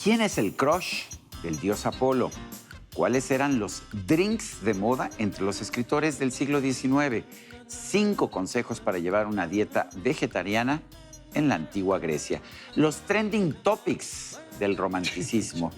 ¿Quién es el crush del dios Apolo? ¿Cuáles eran los drinks de moda entre los escritores del siglo XIX? 5 consejos para llevar una dieta vegetariana en la antigua Grecia. Los trending topics del romanticismo.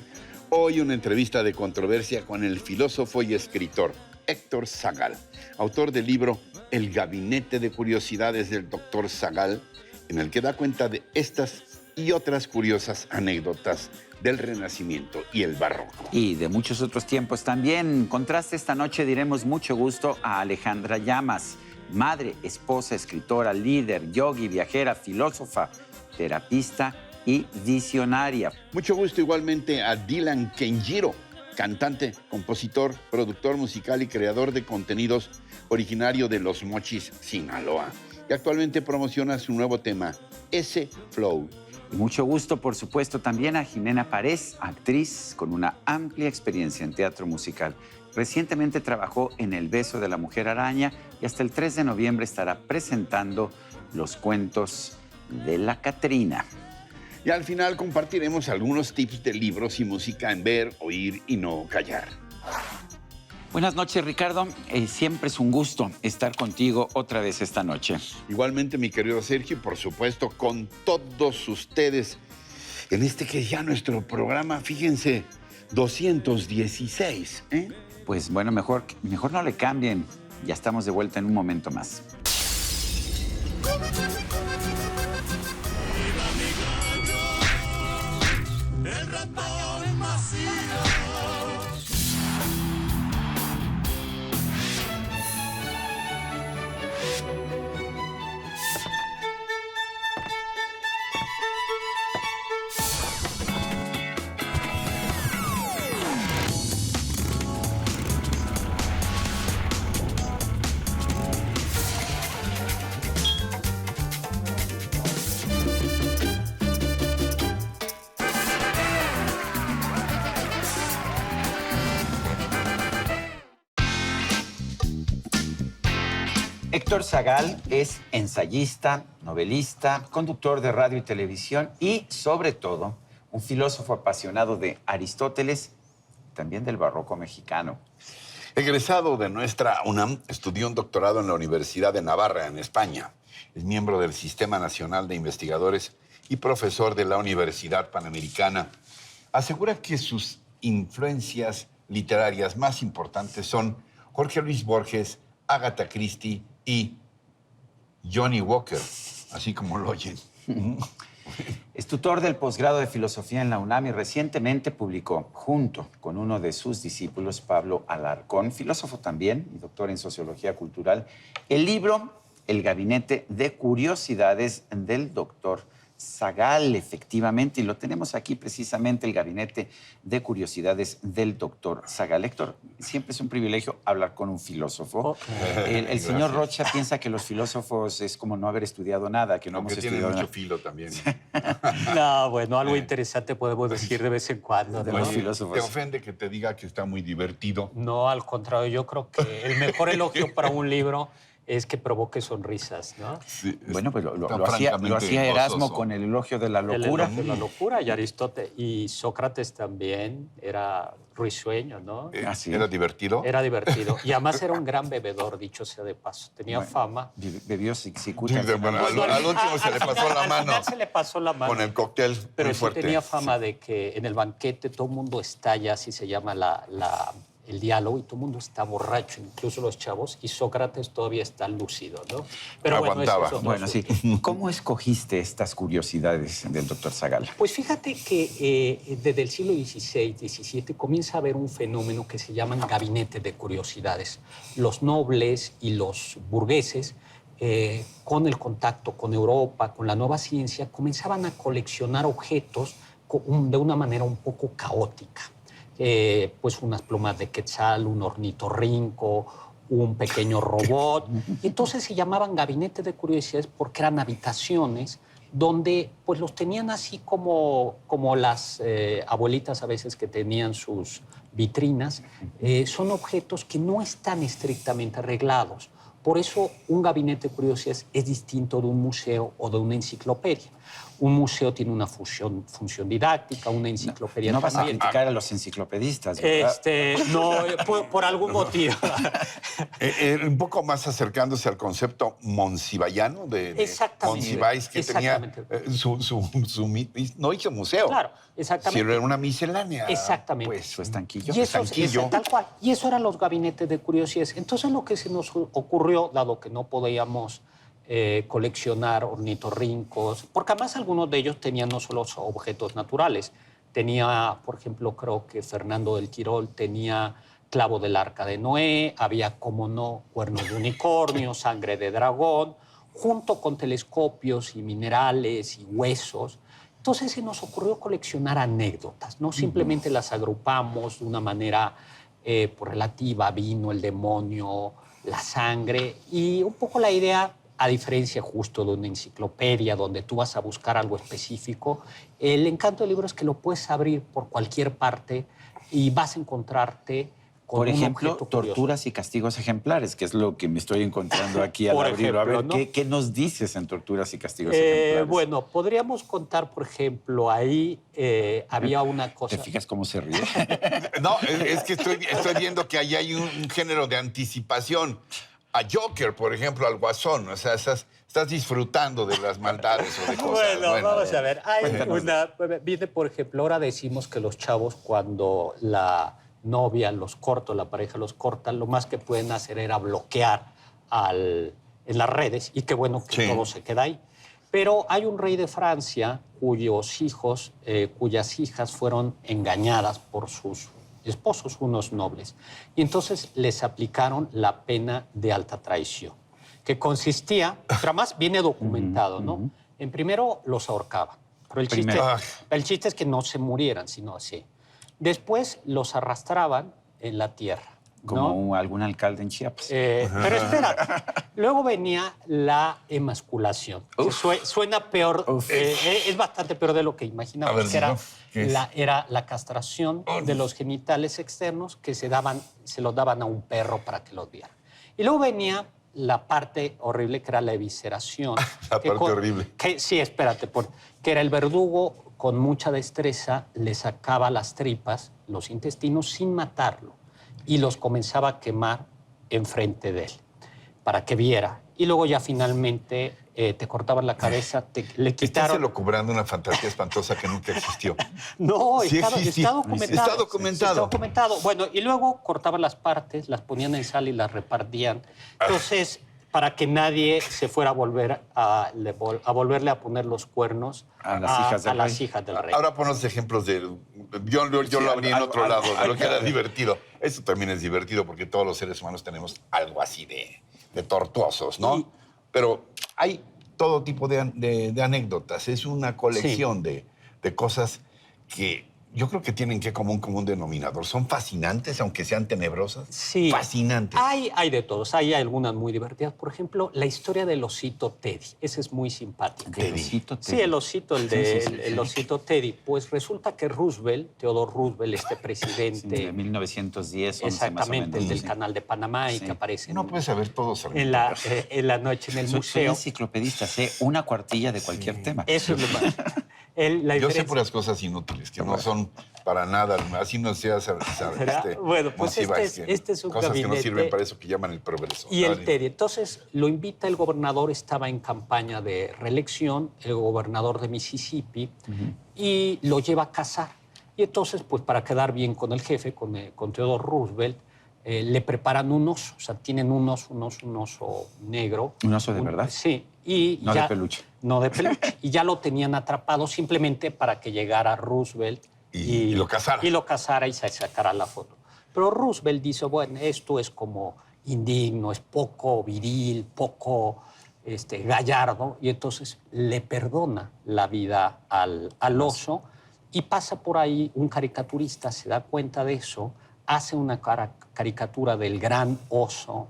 Hoy una entrevista de controversia con el filósofo y escritor Héctor Zagal, autor del libro El Gabinete de Curiosidades del Dr. Zagal, en el que da cuenta de estas y otras curiosas anécdotas del Renacimiento y el Barroco. Y de muchos otros tiempos también. En contraste, esta noche diremos mucho gusto a Alejandra Llamas, madre, esposa, escritora, líder, yogi, viajera, filósofa, terapista y visionaria. Mucho gusto igualmente a Dylan Kenjiro, cantante, compositor, productor musical y creador de contenidos originario de Los Mochis, Sinaloa, y actualmente promociona su nuevo tema, Ese Flow. Y mucho gusto, por supuesto, también a Jimena Párez, actriz con una amplia experiencia en teatro musical. Recientemente trabajó en El beso de la mujer araña y hasta el 3 de noviembre estará presentando los cuentos de la Catrina. Y al final compartiremos algunos tips de libros y música en ver, oír y no callar. Buenas noches, Ricardo. Siempre es un gusto estar contigo otra vez esta noche. Igualmente, mi querido Sergio, y por supuesto, con todos ustedes en este que es ya nuestro programa, fíjense, 216, ¿eh? Pues bueno, mejor no le cambien. Ya estamos de vuelta en un momento más. Héctor Zagal es ensayista, novelista, conductor de radio y televisión y, sobre todo, un filósofo apasionado de Aristóteles, también del barroco mexicano. Egresado de nuestra UNAM, estudió un doctorado en la Universidad de Navarra, en España. Es miembro del Sistema Nacional de Investigadores y profesor de la Universidad Panamericana. Asegura que sus influencias literarias más importantes son Jorge Luis Borges, Agatha Christie y Johnny Walker, así como lo oyen. Es tutor del posgrado de Filosofía en la UNAM y recientemente publicó, junto con uno de sus discípulos, Pablo Alarcón, filósofo también y doctor en Sociología Cultural, el libro El Gabinete de Curiosidades del Dr. Zagal, efectivamente, y lo tenemos aquí precisamente, el Gabinete de Curiosidades del Dr. Zagal. Héctor, siempre es un privilegio hablar con un filósofo. El señor Rocha piensa que los filósofos es como no haber estudiado nada, que no hemos estudiado nada. Aunque tiene mucho filo también. No, bueno, algo interesante podemos decir de vez en cuando. De ¿no? los filósofos. ¿Te ofende que te diga que está muy divertido? No, al contrario, yo creo que el mejor elogio para un libro es que provoque sonrisas, ¿no? Sí, Bueno, pues lo francamente hacía Erasmo gozoso. con el elogio de la El locura. elogio de la locura, y Aristóteles y Sócrates también era risueño, ¿no? Así ¿Era es. divertido? Era divertido. Y además era un gran bebedor, dicho sea de paso. Tenía Bueno, fama. Bebió cicuta. Sí, bueno, al último se le pasó la Al mano. final se le pasó la mano. Con el cóctel Pero muy sí fuerte. tenía fama de que en el banquete todo el mundo estalla, así se llama el diálogo, y todo el mundo está borracho, incluso los chavos, y Sócrates todavía está lúcido, ¿no? Pero Aguantaba. Bueno, Bueno, sí. ¿Cómo escogiste estas curiosidades del doctor Zagal? Pues fíjate que desde el siglo XVI, XVII, comienza a haber un fenómeno que se llaman gabinetes de curiosidades. Los nobles y los burgueses, con el contacto con Europa, con la nueva ciencia, comenzaban a coleccionar objetos de una manera un poco caótica. Pues unas plumas de quetzal, un ornitorrinco, un pequeño robot. Y entonces se llamaban gabinetes de curiosidades porque eran habitaciones donde pues los tenían así como las abuelitas a veces que tenían sus vitrinas. Son objetos que no están estrictamente arreglados. Por eso un gabinete de curiosidades es distinto de un museo o de una enciclopedia. Un museo tiene una función didáctica, una enciclopedia No vas a también. criticar a los enciclopedistas, ¿verdad? No, por algún motivo. Un poco más acercándose al concepto monsivayano de Exactamente. Monsiváis, que Exactamente. tenía no hizo museo. Claro, exactamente. Sino era una miscelánea. Exactamente. Pues, Su estanquillo. Y eso estanquillo. tal cual. Y eso eran los gabinetes de curiosidades. Entonces lo que se nos ocurrió, dado que no podíamos coleccionar ornitorrincos, porque además algunos de ellos tenían no solo objetos naturales. Tenía, por ejemplo, creo que Fernando del Quirol tenía clavo del Arca de Noé, había, como no, cuernos de unicornio, sangre de dragón, junto con telescopios y minerales y huesos. Entonces se nos ocurrió coleccionar anécdotas, no simplemente las agrupamos de una manera relativa, vino, el demonio, la sangre, y un poco la idea, a diferencia justo de una enciclopedia donde tú vas a buscar algo específico, el encanto del libro es que lo puedes abrir por cualquier parte y vas a encontrarte con Por un ejemplo, objeto curioso. torturas y castigos ejemplares, que es lo que me estoy encontrando aquí al Por abrirlo. A ver, ejemplo, ¿no? ¿qué nos dices en torturas y castigos ejemplares? Bueno, podríamos contar, por ejemplo, ahí había una cosa... ¿Te fijas cómo se ríe? No, es que estoy viendo que ahí hay un género de anticipación. A Joker, por ejemplo, al Guasón. O sea, estás disfrutando de las maldades o de cosas. Bueno, vamos a ver. Hay cuéntanos. viene, por ejemplo, ahora decimos que los chavos, cuando la novia los corta, la pareja los corta, lo más que pueden hacer era bloquear en las redes, y qué bueno que Sí. todo se queda ahí. Pero hay un rey de Francia cuyas hijas fueron engañadas por sus esposos, unos nobles. Y entonces les aplicaron la pena de alta traición, que consistía, pero además viene documentado, ¿no? En primero los ahorcaban, pero Primero. el chiste es que no se murieran, sino así. Después los arrastraban en la tierra, ¿no? Como algún alcalde en Chiapas. Pero espera, luego venía la emasculación. Que suena peor, es bastante peor de lo que imaginamos. A ver, Que era, ¿no? ¿Qué es? era la castración de los genitales externos que se los daban a un perro para que los viera. Y luego venía la parte horrible, que era la evisceración. La parte horrible. Sí, espérate, que era el verdugo con mucha destreza, le sacaba las tripas, los intestinos, sin matarlo, y los comenzaba a quemar enfrente de él, para que viera. Y luego ya finalmente te cortaban la cabeza, le Estás quitaron... elucubrando una fantasía espantosa que nunca existió. No, Sí está existió. documentado. Está documentado. Está documentado. Bueno, y luego cortaban las partes, las ponían en sal y las repartían. Entonces, para que nadie se fuera a volverle a poner los cuernos A las hijas del a las rey. hijas del rey. Ahora ponos ejemplos de... Yo lo abrí en otro lado, de lo que era divertido. Eso también es divertido porque todos los seres humanos tenemos algo así de tortuosos, ¿no? Y- Pero hay todo tipo de anécdotas. Es una colección de cosas que yo creo que tienen que como un común denominador. Son fascinantes, aunque sean tenebrosas. Sí. Fascinantes. Hay de todos. Hay algunas muy divertidas. Por ejemplo, la historia del osito Teddy. Ese es muy simpático. El osito Sí, Teddy. el osito, el osito Teddy. Pues resulta que Theodore Roosevelt, este Sí, presidente, de 1910, 11 exactamente, más o el menos. del canal de Panamá y Sí. que aparece No puedes saber todo, en la noche en el Soy museo. enciclopedista, sé una cuartilla de cualquier tema. Eso es lo más. La Yo sé diferencia- puras cosas inútiles, que no son para nada. Así no seas... Bueno, pues este es un cosas que no gabinete. sirven para eso que llaman el progreso. Y el Teddy. Entonces lo invita el gobernador, estaba en campaña de reelección, el gobernador de Mississippi, y lo lleva a cazar. Y entonces, pues para quedar bien con el jefe, con Theodore Roosevelt, le preparan un oso. O sea, tienen un oso negro. ¿Un oso de verdad? Sí. Y No de peluche. No de peluche. Y ya lo tenían atrapado simplemente para que llegara Roosevelt Y lo cazara. Y lo cazara y se sacara la foto. Pero Roosevelt dice, bueno, esto es como indigno, es poco viril, poco gallardo, y entonces le perdona la vida al oso, y pasa por ahí un caricaturista, se da cuenta de eso, hace una caricatura del gran oso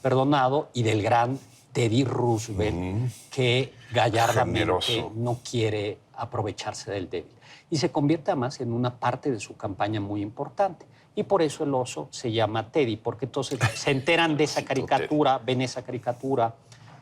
perdonado y del gran Teddy Roosevelt, que gallardamente Generoso. no quiere aprovecharse del débil. Y se convierte además en una parte de su campaña muy importante. Y por eso el oso se llama Teddy, porque entonces se enteran de esa caricatura, ven esa caricatura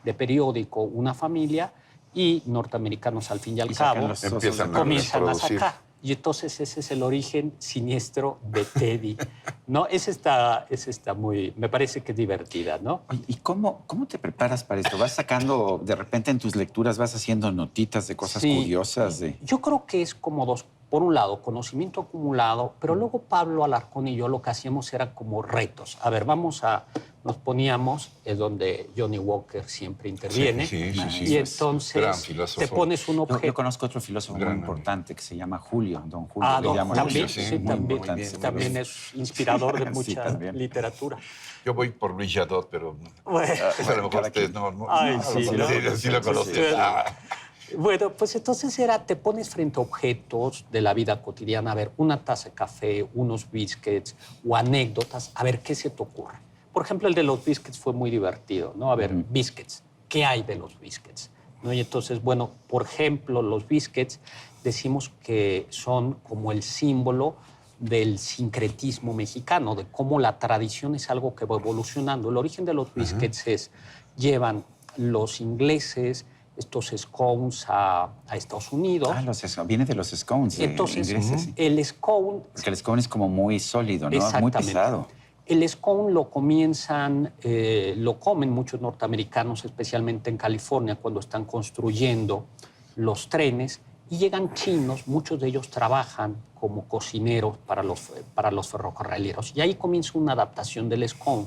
de periódico, una familia, y norteamericanos, al fin y al Y sacan cabo, los Empiezan a comienzan a reproducir. sacar. Y entonces ese es el origen siniestro de Teddy. ¿No? Ese está muy, me parece que es divertida, ¿no? Oye, ¿y cómo te preparas para esto? ¿Vas sacando, de repente en tus lecturas vas haciendo notitas de cosas Sí. curiosas? Yo creo que es como dos. Por un lado, conocimiento acumulado, pero luego Pablo Alarcón y yo lo que hacíamos era como retos. A ver, nos poníamos, es donde Johnny Walker siempre interviene, Sí. y Gran entonces filósofo. te pones un objeto. Yo conozco otro filósofo muy Gran importante que se llama Julio, don Julio. Ah, le don llaman también, así. sí, Muy también, importante ese también filósofo. es inspirador de Sí, mucha también. literatura. Yo voy por Luis Jadot, pero Bueno, a lo mejor cada ustedes quien. no. Ay, no, sí, sí, ¿no? sí lo conocen. Sí. Ah. Bueno, pues entonces te pones frente a objetos de la vida cotidiana, a ver, una taza de café, unos biscuits o anécdotas, a ver qué se te ocurre. Por ejemplo, el de los biscuits fue muy divertido, ¿no? A ver, biscuits, ¿qué hay de los biscuits? ¿No? Y entonces, bueno, por ejemplo, los biscuits decimos que son como el símbolo del sincretismo mexicano, de cómo la tradición es algo que va evolucionando. El origen de los biscuits llevan los ingleses estos scones a Estados Unidos. Viene de los scones Entonces, ingleses. Sí. el scone... Porque el scone es como muy sólido, ¿no? Muy Exactamente. pesado. El scone lo comen muchos norteamericanos, especialmente en California, cuando están construyendo los trenes, y llegan chinos, muchos de ellos trabajan como cocineros para los ferrocarrileros. Y ahí comienza una adaptación del scone.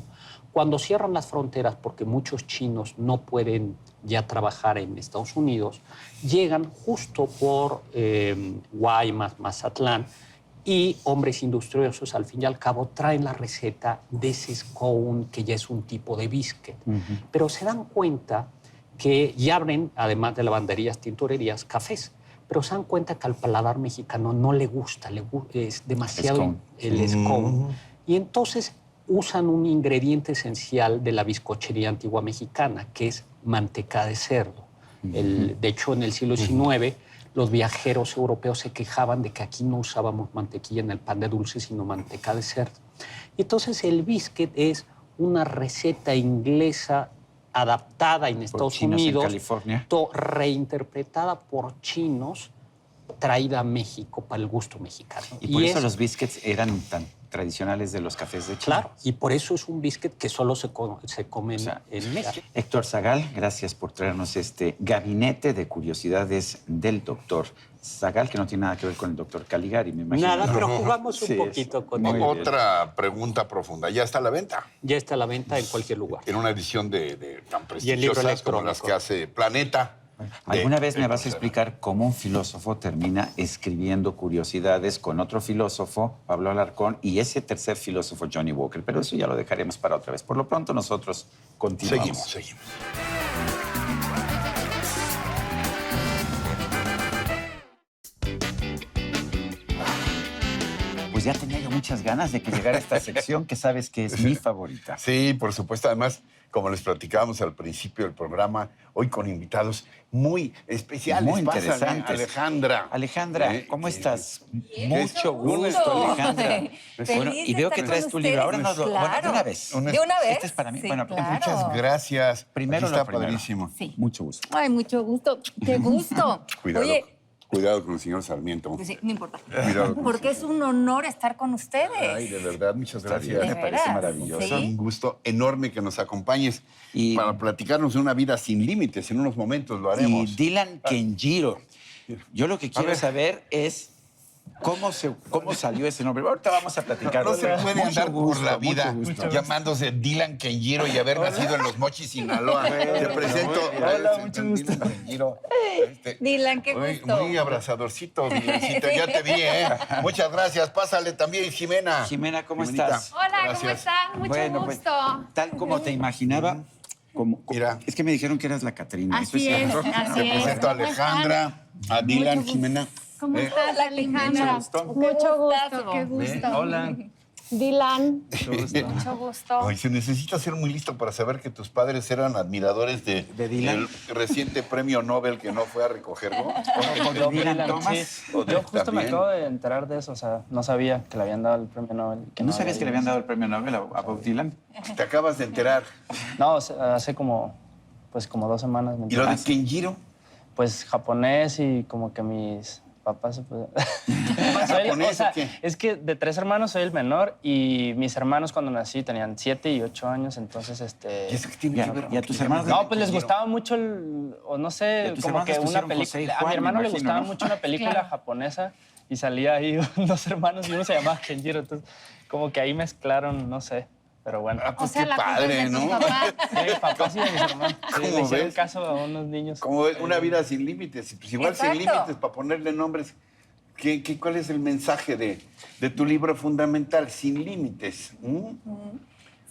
Cuando cierran las fronteras, porque muchos chinos no pueden ya trabajar en Estados Unidos, llegan justo por Guaymas, Mazatlán, y hombres industriosos, al fin y al cabo, traen la receta de ese scone, que ya es un tipo de biscuit. Pero se dan cuenta que ya abren, además de lavanderías, tintorerías, cafés, pero se dan cuenta que al paladar mexicano no le gusta, es demasiado el scone. Y entonces usan un ingrediente esencial de la bizcochería antigua mexicana, que es manteca de cerdo. De hecho, en el siglo XIX, los viajeros europeos se quejaban de que aquí no usábamos mantequilla en el pan de dulce, sino manteca de cerdo. Y entonces el biscuit es una receta inglesa adaptada en Estados Unidos, en California, reinterpretada por chinos, traída a México para el gusto mexicano. Y por eso los biscuits eran tan tradicionales de los cafés de China. Claro, y por eso es un biscuit que solo se come en México. Héctor Zagal, gracias por traernos este gabinete de curiosidades del doctor Zagal, que no tiene nada que ver con el doctor Caligari, me imagino. Nada, pero jugamos un Sí, poquito con él. Otra pregunta profunda. ¿Ya está a la venta? Ya está a la venta en cualquier lugar. En una edición tan Y el libro prestigiosas como electrónico. las que hace Planeta. ¿Alguna vez me vas a explicar cómo un filósofo termina escribiendo curiosidades con otro filósofo, Pablo Alarcón, y ese tercer filósofo, Johnny Walker? Pero eso ya lo dejaremos para otra vez. Por lo pronto nosotros continuamos. Seguimos. Pues ya tenía yo muchas ganas de que llegara esta sección que sabes que es mi favorita. Sí, por supuesto. Además, como les platicábamos al principio del programa, hoy con invitados muy especiales. Muy Pásale, interesantes. Alejandra. Alejandra, ¿cómo estás? Mucho gusto. gusto, Alejandra. Feliz Bueno, y de veo estar que traes con tu libro. ustedes. Ahora bueno, de una vez. ¿De una vez? Este es para mí. Sí, Bueno, claro. Muchas gracias. Primero Aquí está lo primero. padrísimo. Sí. Mucho gusto. Ay, mucho gusto. ¡Qué gusto! Cuidado. Oye, Cuidado con el señor Sarmiento. pues sí, no importa. Cuidado con Porque el es un honor estar con ustedes. Ay, de verdad, muchas Está bien, gracias. me parece veras? maravilloso. Sí. Un gusto enorme que nos acompañes Y- para platicarnos de una vida sin límites. En unos momentos lo Y haremos. Dylan Kenjiro. Yo lo que quiero ver. saber es cómo salió ese nombre. Ahorita vamos a platicar. No se puede Mucho andar por gusto, la mucho vida gusto. llamándose Dylan Kenjiro y haber nacido en Los Mochis, Sinaloa. Te presento. Hola, mucho gusto. Dylan Kenjiro. Dylan, qué gusto. Muy abrazadorcito, Dylancito. Ya te vi, ¿eh? Muchas gracias. Pásale también, Jimena. Jimena, ¿cómo Jimenita. estás? Hola, ¿cómo Gracias. están? Mucho Bueno, pues, gusto. tal como te imaginaba, Mira. es que me dijeron que eras la Catrina. ¿eso Así es, cierto? así Te es. presento a ¿Cómo Alejandra, a Dylan, Mucho Jimena. ¿Cómo Eh, estás, Alejandra? gusto. Mucho gusto, gustazo. qué gusto. Hola. Dylan, Mucho mucho gusto. Ay, se necesita ser muy listo para saber que tus padres eran admiradores de Dylan. del reciente premio Nobel que no fue a recogerlo. ¿O de Dylan Thomas? O de- Yo justo me también. acabo de enterar de eso, o sea, no sabía que le habían dado el premio Nobel. ¿No sabías que le habían dado el premio Nobel a Bob Dylan? Te acabas de enterar. No, hace como 2 semanas me ¿Y lo enteré. de Kenjiro? pues japonés y como que mis papás... Pues, ¿Japonés o qué? es que de 3 hermanos soy el menor y mis hermanos cuando nací tenían 7 y 8 años, entonces ¿Y eso qué tiene que ver? ¿Y a tus hermanos? No, pues les gustaba mucho, o no ¿Y sé, a tus como hermanos que una pusieron José y película. A Juan, mi hermano me le imagino, gustaba ¿no? mucho una película Claro. japonesa y salía ahí 2 hermanos y uno se llamaba Kenjiro, entonces como que ahí mezclaron, no sé, pero bueno. Ah, pues O sea, qué la culpa es padre, de tus ¿no? papás. Sí, papás y de mis hermanos. Sí, ¿Cómo le hicieron ves? caso a unos niños. Como es una vida sin límites. Pues igual sin Exacto. límites, para ponerle nombres. ¿Cuál es el mensaje de tu libro fundamental? Sin límites.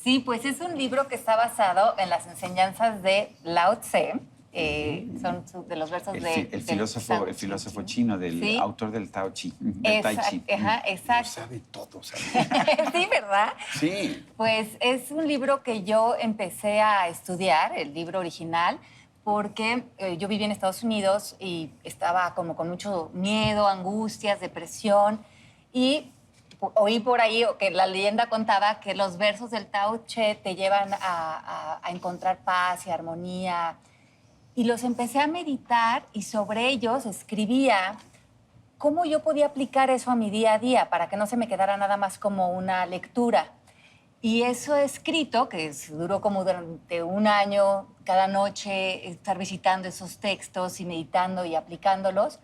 Sí, pues es un libro que está basado en las enseñanzas de Lao Tse. Son de los versos El, de... fi- el filósofo, el filósofo chino, del Sí. autor del Tai Chi. Del Tai Chi. Ajá, Lo exacto. sabe todo, ¿sabes? Sí, ¿verdad? Sí. Pues es un libro que yo empecé a estudiar, el libro original, porque yo vivía en Estados Unidos y estaba como con mucho miedo, angustias, depresión, y oí por ahí que la leyenda contaba que los versos del Tao Che te llevan a encontrar paz y armonía. Y los empecé a meditar y sobre ellos escribía cómo yo podía aplicar eso a mi día a día para que no se me quedara nada más como una lectura. Y eso escrito, duró como durante un año, cada noche estar visitando esos textos y meditando y aplicándolos,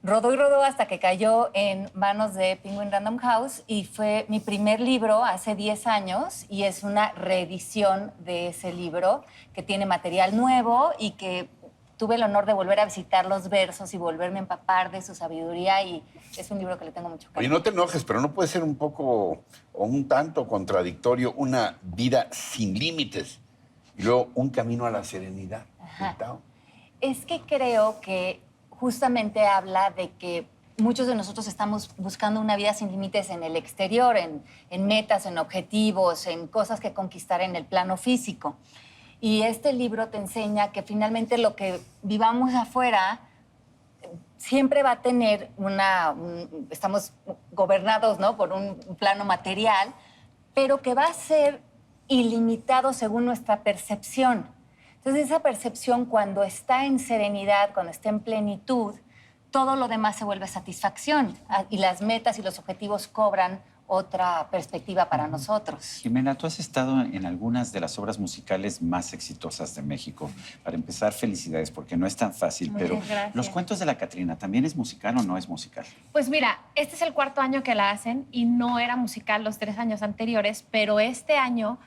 rodó y rodó hasta que cayó en manos de Penguin Random House y fue mi primer libro hace 10 años y es una reedición de ese libro que tiene material nuevo y que tuve el honor de volver a visitar los versos y volverme a empapar de su sabiduría y es un libro que le tengo mucho Oye, cariño. no te enojes, pero no puede ser un poco o un tanto contradictorio una vida sin límites y luego un camino a la serenidad. Ajá. Tao. Es que creo que justamente habla de que muchos de nosotros estamos buscando una vida sin límites en el exterior, en metas, en objetivos, en cosas que conquistar en el plano físico. Y este libro te enseña que finalmente lo que vivamos afuera siempre va a tener estamos gobernados, ¿no?, por un plano material, pero que va a ser ilimitado según nuestra percepción. Entonces, esa percepción, cuando está en serenidad, cuando está en plenitud, todo lo demás se vuelve satisfacción y las metas y los objetivos cobran otra perspectiva para nosotros. Jimena, tú has estado en algunas de las obras musicales más exitosas de México. Para empezar, felicidades, porque no es tan fácil, Muchas pero gracias. los cuentos de la Catrina, ¿también es musical o no es musical? Pues mira, este es el 4º año que la hacen y no era musical los 3 años anteriores, pero este año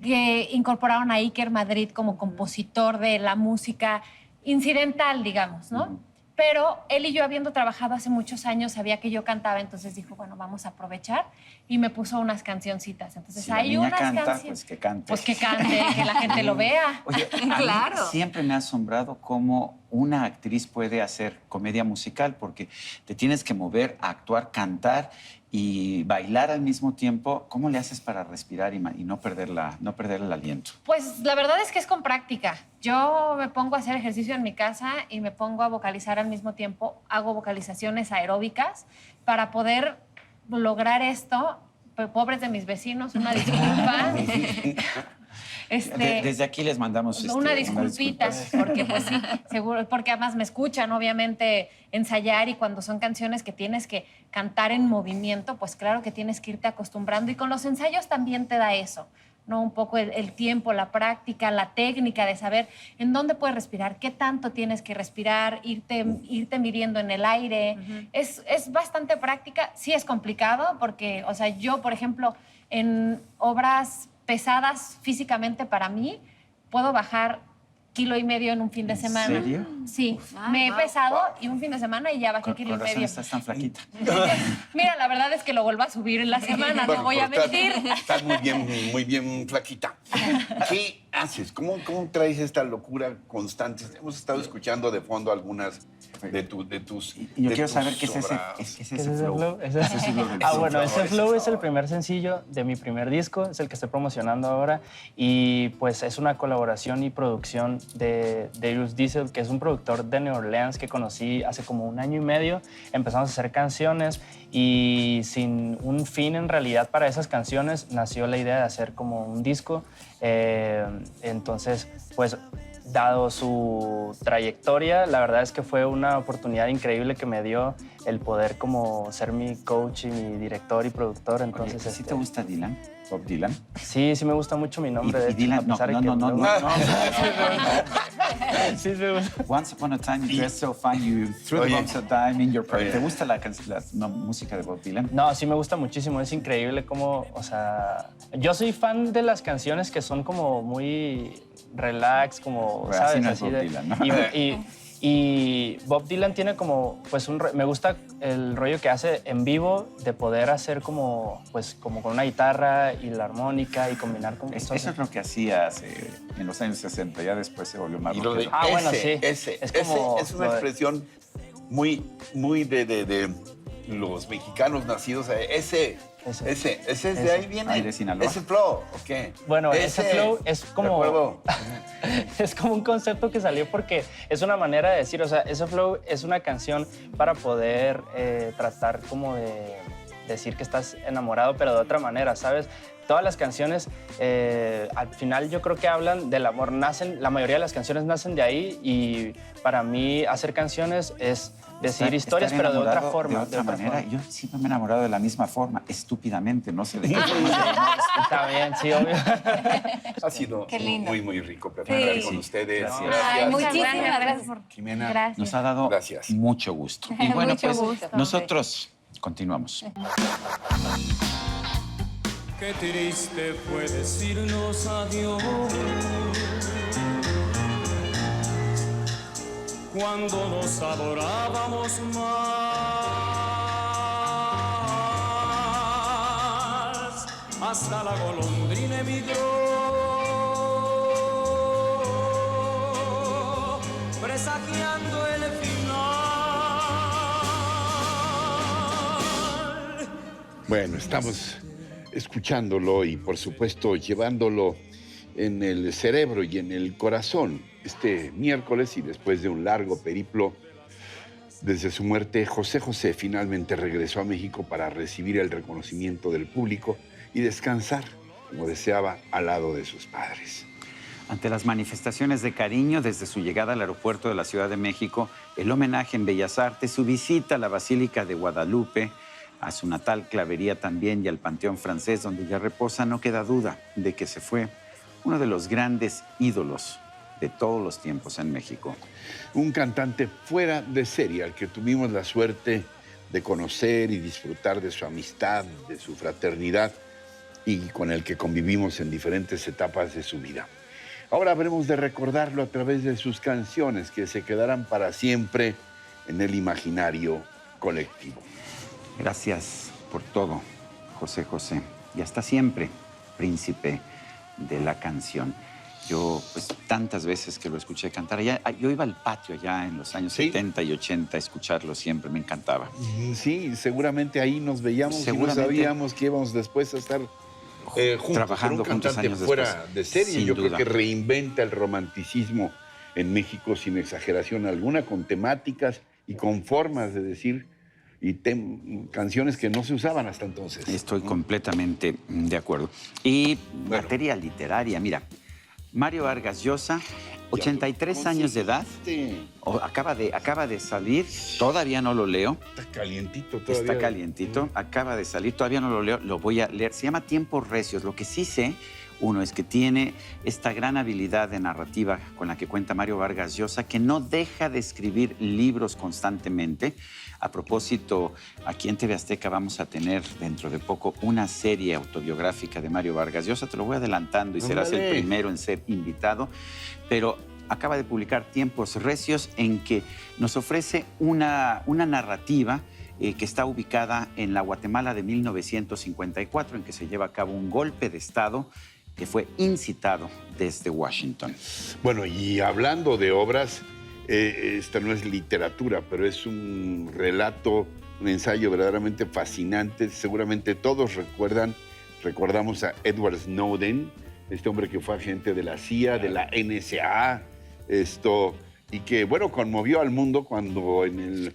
incorporaron a Iker Madrid como compositor de la música incidental, digamos, ¿no? Pero él y yo, habiendo trabajado hace muchos años, sabía que yo cantaba, entonces dijo, bueno, vamos a aprovechar y me puso unas cancioncitas. Entonces Si la hay niña unas canta, canciones. pues que cante. Pues que cante, que la gente lo vea. Oye, a mí Claro. siempre me ha asombrado cómo una actriz puede hacer comedia musical, porque te tienes que mover, actuar, cantar y bailar al mismo tiempo. ¿Cómo le haces para respirar y no perder el aliento? Pues la verdad es que es con práctica. Yo me pongo a hacer ejercicio en mi casa y me pongo a vocalizar al mismo tiempo. Hago vocalizaciones aeróbicas para poder lograr esto. Pobres de mis vecinos, una disculpa. Desde aquí les mandamos Una disculpita, porque pues sí, seguro, porque además me escuchan, obviamente, ensayar y cuando son canciones que tienes que cantar en movimiento, pues claro que tienes que irte acostumbrando y con los ensayos también te da eso, ¿no? Un poco el tiempo, la práctica, la técnica de saber en dónde puedes respirar, qué tanto tienes que respirar, irte midiendo en el aire. Es bastante práctica, sí es complicado porque, o sea, yo, por ejemplo, en obras pesadas físicamente para mí, puedo bajar 1,5 kilos en un fin de semana. ¿En serio? Sí, me he pesado y un fin de semana y ya bajé 1,5 Con razón kilos. estás tan flaquita. Mira, la verdad es que lo vuelvo a subir en la semana, Bueno, no voy a pero mentir. Estás muy bien flaquita. ¿Qué haces? ¿Cómo traes esta locura constante? Hemos estado escuchando de fondo algunas de tus. Y yo de quiero tus saber qué es ese, obras. qué es ¿Qué ese es ese flow. flow? ¿Qué es ese flow del Bueno, ese Flow, flow ese es el flow. primer sencillo de mi primer disco, es el que estoy promocionando ahora y pues es una colaboración y producción de Darius Diesel, que es un productor de New Orleans que conocí hace como 1 año y medio. Empezamos a hacer canciones y sin un fin en realidad para esas canciones nació la idea de hacer como un disco. Entonces, pues dado su trayectoria, la verdad es que fue una oportunidad increíble que me dio el poder como ser mi coach y mi director y productor. Entonces, ¿Sí te gusta Dylan? Bob Dylan. sí me gusta mucho mi nombre. de Y hecho, Dylan, a pesar de que no. Sí me gusta. Once upon a time you dressed so fine, you threw the Oye. box of dime in your pocket. Oye. ¿Te gusta la música de Bob Dylan? No, sí me gusta muchísimo, es increíble cómo, o sea, yo soy fan de las canciones que son como muy relax, como, Pues ¿sabes? así no es Bob Dylan, ¿no? Y Bob Dylan tiene como, pues, me gusta el rollo que hace en vivo de poder hacer como, pues, como con una guitarra y la armónica y combinar con Eso es lo que hacía en los años 60, ya después se volvió más Y lo de rockero. Ah, bueno, ese, sí. ese, Es como es una lo de- expresión muy de los mexicanos nacidos. Ese de ahí viene. Ahí de Sinaloa. Ese flow, ¿ok? Bueno, ese flow es ¿de como... acuerdo? Es como un concepto que salió porque es una manera de decir, o sea, ese flow es una canción para poder tratar como de decir que estás enamorado, pero de otra manera, ¿sabes? Todas las canciones, al final yo creo que hablan del amor, la mayoría de las canciones nacen de ahí y para mí hacer canciones es decir historias, Estar pero de otra enamorado forma. De otra manera. Yo siempre me he enamorado de la misma forma, estúpidamente, no sé de qué forma. Está bien, sí, obvio. Ha sido Qué lindo. muy rico platicar Sí. con ustedes. Gracias. Ay, Muchas muchísimas gracias. Jimena. Gracias. Nos ha dado Gracias. mucho gusto. Y bueno, Mucho pues gusto. nosotros continuamos. Qué triste fue decirnos adiós cuando nos adorábamos más. Hasta la golondrina emigró, presagiando el final. Bueno, estamos escuchándolo y por supuesto llevándolo en el cerebro y en el corazón este miércoles y después de un largo periplo desde su muerte, José José finalmente regresó a México para recibir el reconocimiento del público y descansar, como deseaba, al lado de sus padres. Ante las manifestaciones de cariño desde su llegada al aeropuerto de la Ciudad de México, el homenaje en Bellas Artes, su visita a la Basílica de Guadalupe, a su natal Clavería también y al Panteón Francés, donde ya reposa, no queda duda de que se fue uno de los grandes ídolos de todos los tiempos en México. Un cantante fuera de serie al que tuvimos la suerte de conocer y disfrutar de su amistad, de su fraternidad y con el que convivimos en diferentes etapas de su vida. Ahora habremos de recordarlo a través de sus canciones que se quedarán para siempre en el imaginario colectivo. Gracias por todo, José José. Y hasta siempre, príncipe de la canción. Yo, pues, tantas veces que lo escuché cantar. Yo iba al patio allá en los años ¿Sí? 70 y 80 a escucharlo siempre, me encantaba. Sí, seguramente ahí nos veíamos Seguramente. y no sabíamos que íbamos después a estar juntos. Trabajando Pero un juntos cantante años fuera después. de serie. Sin Yo duda. creo que reinventa el romanticismo en México sin exageración alguna, con temáticas y con formas de decir y canciones que no se usaban hasta entonces. Estoy completamente de acuerdo. Y Bueno. materia literaria, mira, Mario Vargas Llosa, 83 años de edad, acaba de salir, todavía no lo leo, Está calientito todavía. está calientito, acaba de salir, todavía no lo leo, lo voy a leer. Se llama Tiempos Recios. Lo que sí sé, uno, es que tiene esta gran habilidad de narrativa con la que cuenta Mario Vargas Llosa, que no deja de escribir libros constantemente. A propósito, aquí en TV Azteca vamos a tener dentro de poco una serie autobiográfica de Mario Vargas Llosa. Te lo voy adelantando y serás el Ándale. primero en ser invitado. Pero acaba de publicar Tiempos Recios, en que nos ofrece una narrativa que está ubicada en la Guatemala de 1954, en que se lleva a cabo un golpe de Estado que fue incitado desde Washington. Bueno, y hablando de obras, Esta no es literatura, pero es un relato, un ensayo verdaderamente fascinante. Seguramente todos recordamos a Edward Snowden, este hombre que fue agente de la CIA, de la NSA, y que, bueno, conmovió al mundo cuando en el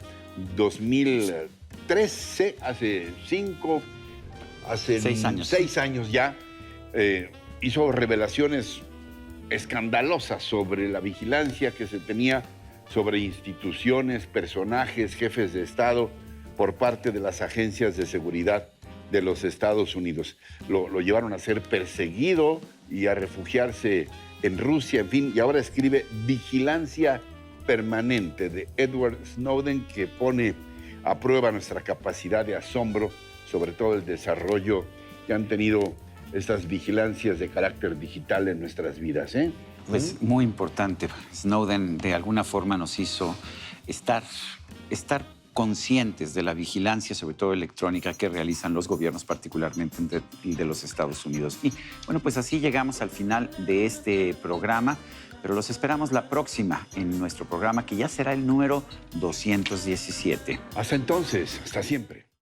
2013, hace 6 años ya, hizo revelaciones escandalosas sobre la vigilancia que se tenía sobre instituciones, personajes, jefes de Estado por parte de las agencias de seguridad de los Estados Unidos. Lo llevaron a ser perseguido y a refugiarse en Rusia, en fin, y ahora escribe Vigilancia Permanente de Edward Snowden, que pone a prueba nuestra capacidad de asombro, sobre todo el desarrollo que han tenido estas vigilancias de carácter digital en nuestras vidas, ¿eh? Pues muy importante. Snowden de alguna forma nos hizo estar conscientes de la vigilancia, sobre todo electrónica, que realizan los gobiernos, particularmente el de los Estados Unidos. Y bueno, pues así llegamos al final de este programa, pero los esperamos la próxima en nuestro programa, que ya será el número 217. Hasta entonces, hasta siempre.